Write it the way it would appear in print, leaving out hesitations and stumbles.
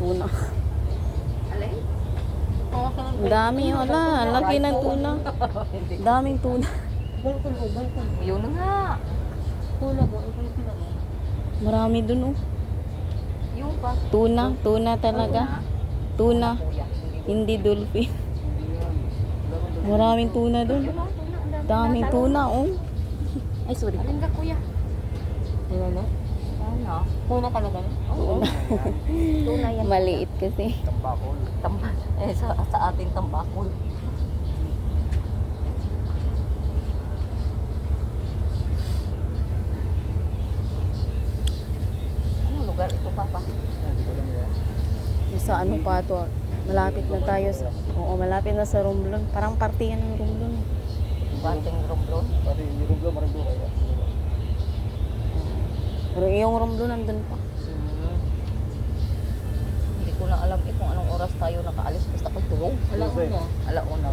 tuna. Alay? Ang dami, wala. Ang laki ng tuna. Daming tuna. Yun na nga. Marami dun, oh. Yung pa. Tuna talaga. Tuna. Kuya. Hindi dolphin. Maraming tuna dun. Yun ang tuna. Ang dami. Daming tuna, oh. Ay, sorry. Alin ka kuya? Ano na? Ano? Kuna ka na ba? Oo. Tuna yan. Maliit kasi. Tambakol. Sa ating tambakol. Anong lugar ito, Papa? Hindi ko lang yan. Sa ano pa to? Malapit na tayo. Oo, malapit na sa Romblon. Parang parte yan ng Romblon. Banting Romblon. Pati yung rublo, maraming kaya. Pero yung Romblon nandun pa. Hindi ko na alam kung anong oras tayo nakaalis. Basta ko tulog. Alauna. Alauna.